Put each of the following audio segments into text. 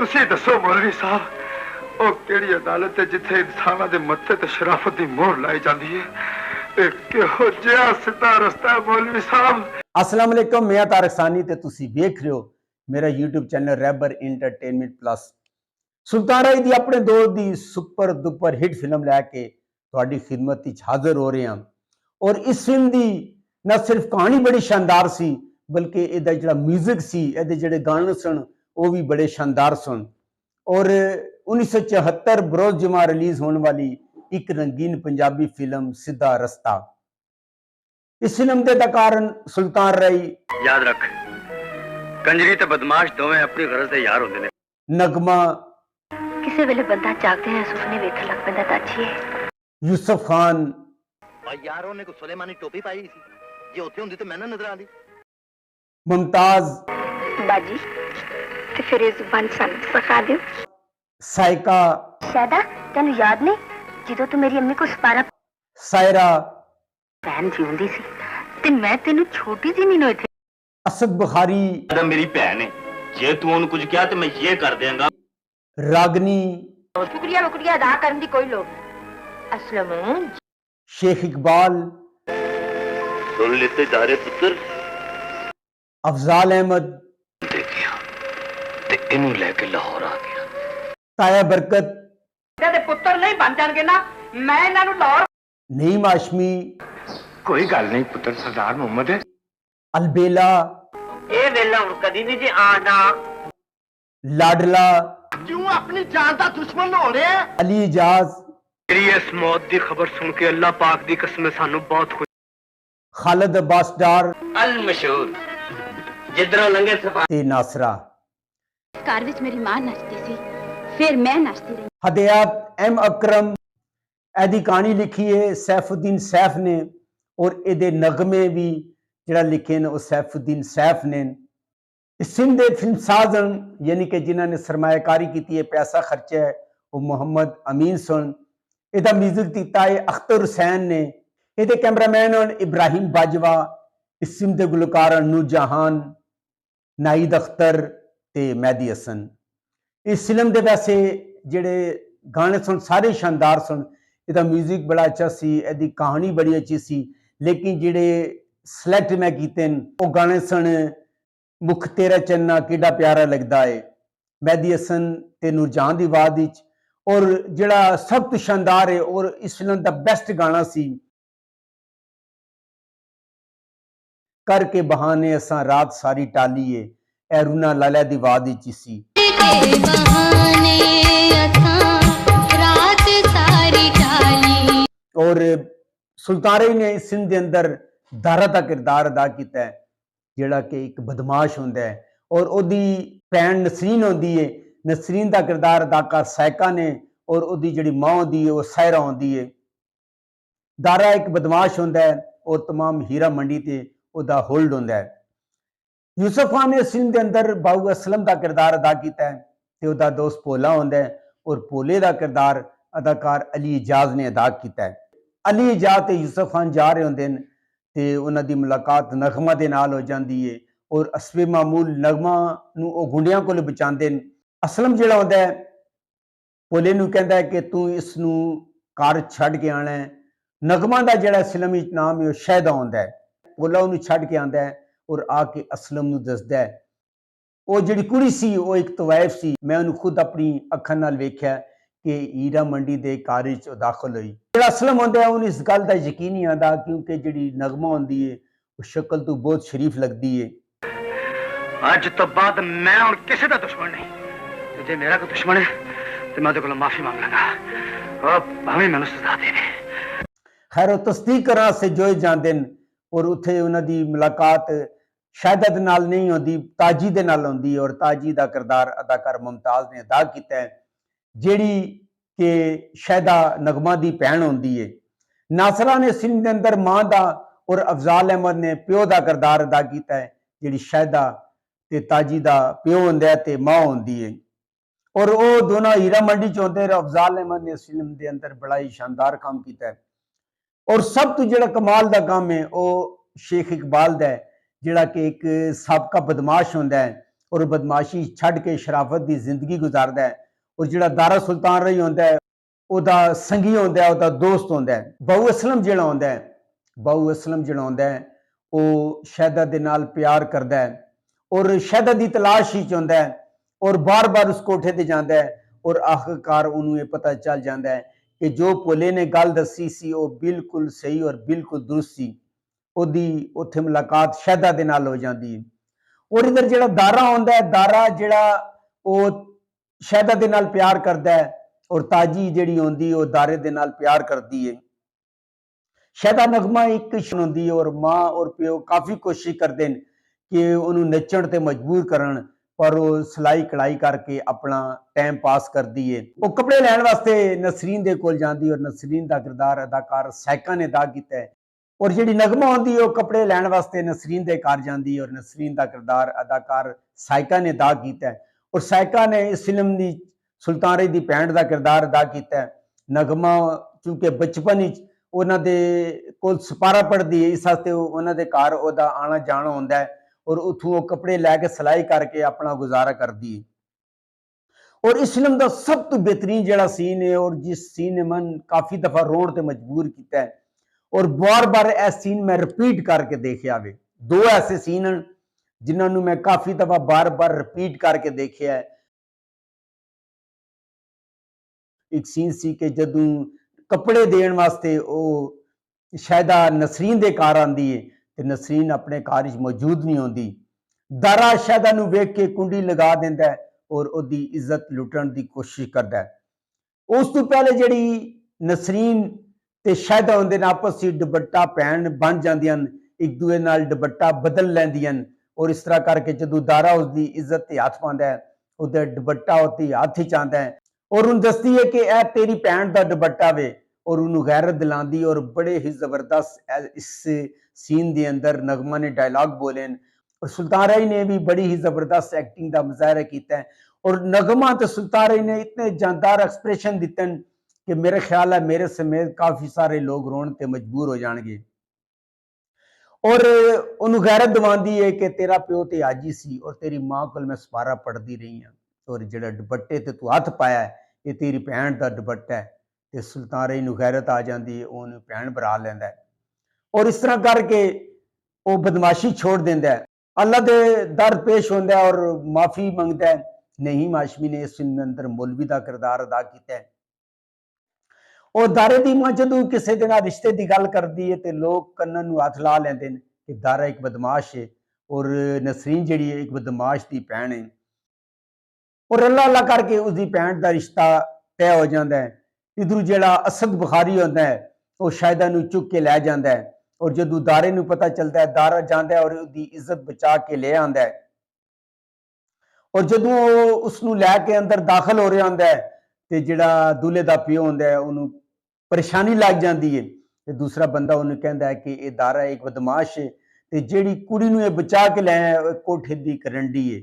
ਤੁਸੀਂ ਦੱਸੋ ਮੌਲਵੀ ਸਾਹਿਬ, ਉਹ ਕਿਹੜੀ ਅਦਾਲਤ ਹੈ ਜਿੱਥੇ ਇਨਸਾਨਾਂ ਦੇ ਮੱਥੇ ਤੇ ਸ਼ਰਾਫਤ ਦੀ ਮੋਹਰ ਲਾਈ ਜਾਂਦੀ ਹੈ? ਇਹ ਕਿਹੋ ਜਿਹਾ ਸਿੱਧਾ ਰਸਤਾ ਹੈ ਮੌਲਵੀ ਸਾਹਿਬ? अस्सलाम वालेकुम, मैं तारक सानी ते तुसी देख रहे हो मेरा YouTube चैनल रैबर एंटरटेनमेंट प्लस। सुल्तान राय दी अपने दौर दी सुपर दुपर हिट फिल्म लैके तुहाडी खिदमत विच हाजिर हो रहे हैं। और इस फिल्म दी न सिर्फ कहानी बड़ी शानदार सी बल्कि इहदा जिहड़ा म्यूजिक सी, इहदे जिहड़े गाने सन वो भी बड़े शानदार सन। और 1974 बरोज जुमा रिलीज होने वाली एक रंगीन पंजाबी फिल्म सीधा रस्ता। इस फिल्म के कारण सुल्तान राय याद रख, कंजरी ते बदमाश दोवें अपनी गरज दे यार होंदे ने। नगमा किसी वेले बंदा जागदे है सुपने वेखण लग पैंदा ताजी है। यूसुफ खान और यार ਉਹਨੇ ਕੋ ਸੁਲੇਮਾਨੀ ਟੋਪੀ ਪਾਈ ਸੀ, ਜੇ ਉੱਥੇ ਹੁੰਦੀ ਤਾਂ ਮੈਂ ਨਾ ਨਜ਼ਰ ਆਂਦੀ। मुमताज बाजी ते फिर इस जुबान सन सिखा दियो। साइका शायदा तेनू याद नहीं ਜਦੋਂ ਤੂੰ ਮੇਰੀ ਅੰਮੀ ਕੋ ਸਪਾਰਾ सायरा ਭੈਣ ਜਿਉਂਦੀ ਸੀ ਤੇ ਮੈਂ ਤੈਨੂੰ ਛੋਟੀ ਜਿਹੀ ਨਹੀਂ ਇੱਥੇ। असद बुखारी ਤਾਂ ਮੇਰੀ ਭੈਣ ਹੈ, ਜੇ ਤੂੰ ਉਹਨੂੰ ਕੁਝ ਕਿਹਾ ਤੇ ਮੈਂ ਇਹ ਕਰ ਦਿਆਂਗਾ। रागनी ਸ਼ੁਕਰੀਆ ਮੁਕਰੀਆ ਅਦਾ ਕਰਨ ਦੀ ਕੋਈ ਲੋੜ ਅਸਲਮ शेख इकबाल ਸੁਣ ਲਿੱਤੇ ਜਾਰੇ ਪੁੱਤਰ अफजाल अहमद ਦੇਖਿਆ ਤੇ ਇਹਨੂੰ ਲੈ ਕੇ ਲਾਹੌਰ ਆ ਗਿਆ। ताया बरकत ਦੇ ਪੁੱਤਰ ਨਹੀਂ ਬਣ ਜਾਣਗੇ ਨਾ, ਮੈਂ ਇਹਨਾਂ ਨੂੰ ਲਾਹੌਰ। नईम हाशमी ਕੋਈ ਗੱਲ ਨਹੀਂ ਪੁੱਤਰ, ਸਰਦਾਰ ਮੁਹੰਮਦ ਹੈ। अलबेला ਇਹ ਵੇਲਾ ਹੁਣ ਕਦੀ ਨਹੀਂ ਜੇ ਆਣਾ। लाडला ਕਿਉਂ ਆਪਣੀ ਜਾਨ ਦਾ ਦੁਸ਼ਮਣ ਹੋ ਰਿਹਾ? अली इजाज तेरी इस मौत दी खबर सुन के अल्लाह पाक दी कसम सानू बहुत खुशी। खालिद अब्बास डार ਅਲ ਮਸ਼ਹੂਰ ਜਿੱਧਰੋਂ ਲੰਘੇ ਸਫਾ। ते नासरा ਘਰ ਵਿੱਚ ਮੇਰੀ ਮਾਂ ਨੱਚਦੀ ਸੀ, ਫਿਰ ਮੈਂ ਨੱਚਦੀ ਰਹੀ। हदयात एम अकरम एदी कहानी लिखी है सैफुद्दीन सैफ ने और एदे नगमे भी जिहड़ा लिखे ने वो सैफुद्दीन सैफ ने। इस फिल्म दे फिल्मसाज यानी कि जिन्होंने सरमायाकारी की है, पैसा खर्चा है, वो मोहम्मद अमीन सन। एदा म्यूजिक दिता है अख्तर हुसैन ने। एदे कैमरामैन इब्राहिम बाजवा। इस फिल्म दे गुलकार नूरजहान, नाहिद अख्तर ते मेहदी हसन। इस फिल्म दे वैसे ਜਿਹੜੇ गाने सुन सारे शानदार सुन, ਇਹਦਾ म्यूजिक बड़ा अच्छा सी, ਇਹਦੀ कहानी बड़ी अच्छी सी, लेकिन ਜਿਹੜੇ सिलेक्ट मैं ਕੀਤੇ ਉਹ गाने सुन मुख तेरा चन्ना किड़ा प्यारा लगदा है, मेहदी हसन ते नूरजहान ਦੀ ਆਵਾਜ਼ ਵਿੱਚ। और ਜਿਹੜਾ ਸਭ ਤੋਂ शानदार है और इस फिल्म ਦਾ बेस्ट गाना सी करके बहाने असां रात सारी टालीए, ਇਹ रूना लाला ਦੀ आवाਜ਼ ਵਿੱਚ ਸੀ। और सुल्तान राय ने इस फिल्म के अंदर दारा का किरदार अदा किया है, जिहड़ा कि एक बदमाश होंदा है। और ओदी भैन नसरीन होंदी है, नसरीन का किरदार अदाकार सायका ने, और ओदी जिहड़ी मां होंदी है वो सायरा होंदी है। दारा एक बदमाश होंदा है और तमाम हीरा मंडी ते ओदा होल्ड होंदा है। यूसुफ खान ने इस फिल्म के अंदर बाऊ असलम का किरदार अदा किया है ते ओदा दोस्त भोला होंदा है, और भोले का किरदार अदाकार अली इजाज ने अदा किया है। अली इजाज ते यूसुफ खान जा रहे होंदे ने ते उन्हां दी मुलाकात नगमा दे नाल हो जाती है, और असवे मामूल नगमा नूं ओ गुंडियां कोल बचांदे ने। असलम जिहड़ा होंदा है भोले नूं कहंदा है कि तू इस नूं घर छड्ड के आना है। नगमा दा जिहड़ा फिल्म विच नाम है वो शहदा होंदा है। भोला उहनूं छड्ड के आंदा है और आके असलम नूं दसदा है ਉਹ ਜਿਹੜੀ ਕੁੜੀ ਸੀ ਉਹ ਇੱਕ ਤਵਾਇਫ ਸੀ। ਮੈਂ ਉਹਨੂੰ ਖੁਦ ਆਪਣੀ ਅੱਖਾਂ ਨਾਲ ਵੇਖਿਆ ਕਿ ਹੀਰਾ ਮੰਡੀ ਦੇ ਘਰ ਵਿੱਚ ਉਹ ਦਾਖਲ ਹੋਈ। ਜਿਹੜਾ ਅਸਲਮ ਹੁੰਦਾ ਹੈ ਉਹਨੂੰ ਇਸ ਗੱਲ ਦਾ ਯਕੀਨ ਨਹੀਂ ਆਉਂਦਾ, ਕਿਉਂਕਿ ਜਿਹੜੀ ਨਗਮਾ ਹੁੰਦੀ ਹੈ ਉਹ ਸ਼ਕਲ ਤੋਂ ਬਹੁਤ ਸ਼ਰੀਫ ਲੱਗਦੀ ਹੈ। ਅੱਜ ਤੋਂ ਬਾਅਦ ਮੈਂ ਹੁਣ ਕਿਸੇ ਦਾ ਦੁਸ਼ਮਣ ਨਹੀਂ, ਤੇ ਜੇ ਮੇਰਾ ਕੋਈ ਦੁਸ਼ਮਣ ਹੈ ਤੇ ਮੈਂ ਉਹਦੇ ਕੋਲੋਂ ਮਾਫੀ ਮੰਗ ਲਾਂਗਾ, ਉਹ ਭਾਵੇਂ ਮੈਨੂੰ ਸਜ਼ਾ ਦੇਵੇ। ਖੈਰ ਉਹ ਤਸਦੀਕ ਕਰਨ ਵਾਸਤੇ ਜੋਏ ਜਾਂਦੇ ਨੇ, ਔਰ ਉੱਥੇ ਉਹਨਾਂ ਦੀ ਮੁਲਾਕਾਤ शायदा दे नाल नहीं होती, ताजी दे नाल होंदी है। और ताजी का किरदार अदाकार मुमताज ने अदा किया है, जिहड़ी कि शायदा नगमा की भैन होंदी है। नासरा ने फिल्म के अंदर मां का और अफजाल अहमद ने प्यो का किरदार अदा किया है, जिहड़ी शायदा ते ताजी का प्यो होंदा है ते मां होंदी है। और वो दोनों हीरा मंडी च होंदे। अफजाल अहमद ने इस फिल्म के अंदर बड़ा ही शानदार काम किया है। और सब तो जिहड़ा कमाल का काम है वो शेख इकबाल का है, जिहड़ा कि एक साबका बदमाश होंदा है और बदमाशी छड़ के शराफत की जिंदगी गुजारदा है। और जिहड़ा दारा सुल्तान रही होंदा है ओदा संगी होंदा है, ओदा दोस्त होंदा है। बहु असलम जिहड़ा होंदा है, बहु असलम जिहड़ा होंदा है वो शहदा दे नाल प्यार करदा है और शहदा दी तलाश ही होंदा है और बार बार उस कोठे ते जांदा है और आखिरकार उन्होंने ये पता चल जाता है कि जो भोले ने गल दसी सी वो बिल्कुल सही और बिल्कुल दुरुस्त सी। ओदी उत्थे मुलाकात शहदा दे नाल हो जाती है। और इधर जिहड़ा दारा होंदा है, दारा जिहड़ा वो शहदा दे नाल प्यार करदा है और ताजी जिहड़ी होंदी है वो दारे दे नाल प्यार करदी है। शहदा नगमा एक किशन होंदी है और माँ और प्यो काफ़ी कोशिश करते हैं कि उन्होंने नचण ते मजबूर करन, पर वो सिलाई कढ़ाई करके अपना टाइम पास करती है। वो कपड़े लैण वास्ते नसरीन दे कोल जाती है और नसरीन का किरदार अदाकार साइका ने अदा किया है। और जिहड़ी नगमा होंदी है वो कपड़े लैण वास्ते नसरीन दे घर जाती है और नसरीन का किरदार अदाकार साइका ने अदा किया है। और साइका ने इस फिल्म की सुल्तान रही दी भैन का किरदार अदा किया है। नगमा चूंकि बचपन ही उन्हां दे कोल सपारा पढ़दी है, इस वास्ते उन्हां दे घर ओदा आना जाना होंदा है और उथों वो कपड़े लैके सिलाई करके अपना गुजारा करती है। और इस फिल्म का सब तो बेहतरीन जिहड़ा सीन है और जिस सीन ने मन काफ़ी दफ़ा रोण ते मजबूर किया है और बार बार यह सीन मैं रिपीट करके देखिया वे। दो ऐसे सीन हैं जिन्होंने मैं काफ़ी दफ़ा बार बार रिपीट करके देखिया है। एक सीन सी कि जदों कपड़े देण वास्ते वो शहदा नसरीन दे घर आंदी है ते नसरीन अपने घर च मौजूद नहीं होंदी। दारा शहदा नूं वेख के कुंडी लगा दिंदा है और उहदी इज्जत लुटण दी कोशिश करदा है। उस तो पहले जिहड़ी नसरीन ते शहदा होंदे ने आपस च दुपट्टा भैन बन जांदियां, एक दूए नाल दुपट्टा बदल लैंदियां और इस तरह करके जदों दारा उसकी इज्जत ते हथ पांदा है, उहदा दुपट्टा उसके हथ च आंदा है और उन्हें दसदी है कि यह तेरी भैन का दुपट्टा वे और उन्होंने गैरत दिलांदी। और बड़े ही जबरदस्त इस सीन के अंदर नगमा ने डायलॉग बोले और सुल्तान राही ने भी बड़ी ही जबरदस्त एक्टिंग का मुजाहरा किया है। और नगमा तो सुल्तान राही ने इतने जानदार एक्सप्रेशन दिते हैं कि मेरे ख्याल है मेरे समेत काफ़ी सारे लोग रोण ते मजबूर हो जाएंगे। और उन्होंने गैरत दिवांदी है कि तेरा प्यो तो हाजी सी और तेरी माँ को मैं सपारा पढ़ती रही हूँ और जिहड़ा दुपट्टे ते तू हथ पाया है ये तेरी भैन का दुपट्टा है। तो सुल्तान राही नूं गैरत आ जाती है, उन्हें भैन बरा लैंदा है और इस तरह करके वो बदमाशी छोड़ देंदा है। अल्लाह दे दर पेश होंदा है और माफ़ी मंगता है। नईम हाशमी ने इस फिल्म के अंदर मौलवी का किरदार अदा किया है। और दारे दी मां जदों किसी दे नाल रिश्ते की गल करती है तो लोग कन्नां नूं हथ ला लैंदे ने कि दारा एक बदमाश है और नसरीन जिहड़ी है एक बदमाश की भैन है। और अल्लाह अल्लाह करके उसकी भैन का रिश्ता तय हो जाता है। इधरों जिहड़ा असद बुखारी होंदा है वो शहदा नूं चुक के लै जांदा है और जदों दारे नूं पता चलता है दारा जांदा है और उसकी इज्जत बचा के ले आंदा है। और जदों उसनूं लैके अंदर दाखिल हो रहा होंदा है तो जिहड़ा दूल्हे का प्यो होंदा है उन्होंने परेशानी लग जाती है तो दूसरा बंदा उन्हें कहता है कि यह दारा एक बदमाश है तो जिहड़ी कुड़ी नूं ये बचा के लै कोठे की करंडी है।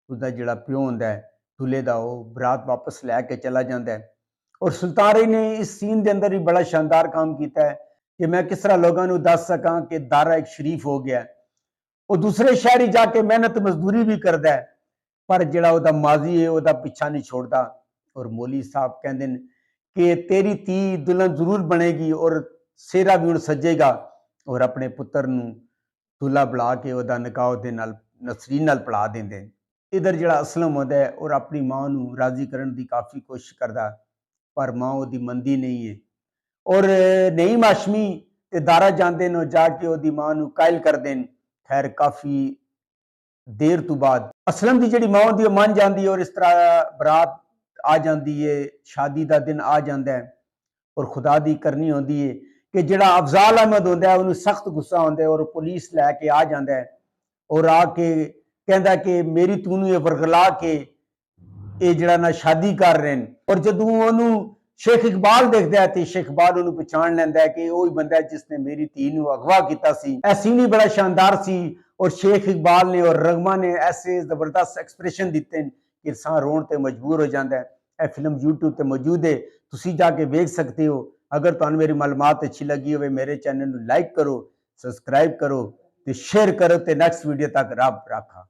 उसका जिहड़ा प्यो होंदा है दूल्हे का वो बरात वापस लैके चला जाता है। और सुल्तान राही ने इस सीन के अंदर भी बड़ा शानदार काम किया है कि मैं किस तरह लोगों को दस सकां कि दारा एक शरीफ हो गया है। वो दूसरे शहर ही जाके मेहनत मजदूरी भी करता है पर जिहड़ा उसका माजी है उसका पिछा नहीं छोड़ता। और मौली साहब कहते हैं कि तेरी धी दुल्हन जरूर बनेगी और सेहरा भी हुण सजेगा और अपने पुत्र नूं दूल्हा बुला के उसका निकाह दे नाल नसरीन नाल पढ़ा देंदे। इधर जिहड़ा असलम होंदा है और अपनी मां नूं राजी करन दी काफ़ी कोशिश करदा पर मां उसदी मंदी नहीं है। और नईम हाशमी ते दारा जांदे ने जाके उसदी मां नूं कायल करदे ने। खैर काफ़ी देर तो बाद असलम की जिहड़ी मां होंदी है मन जाती है और इस तरह बरात आ जाती है, शादी का दिन आ जाता है। और खुदा दी करनी होंदी है कि जिहड़ा अफजाल अहमद होंदा है उन्हें सख्त गुस्सा होंदा है और पुलिस लैके आ जाता है और आके कहता कि मेरी तू ये वरगला के ये जिहड़ा ना शादी कर रहे हैं। और जदों उन्होंने शेख इकबाल देखता है तो शेख इकबाल उन्होंने पहचान लैंदा है कि वही बंदा है जिसने मेरी धी नूं अगवा किया सी। यह सीन ही बड़ा शानदार सी और शेख इकबाल ने और रगमा ने ऐसे जबरदस्त एक्सप्रेशन दिते हैं कि इंसान रोण ते मजबूर हो जाता है। यह फिल्म यूट्यूब पर मौजूद है, तुसी जाके वेख सकते हो। अगर तुहानूं मेरी मालूमात अच्छी लगी हो मेरे चैनल नूं लाइक करो, सबसक्राइब करो तो शेयर करो तो नैक्सट वीडियो तक रब राखा।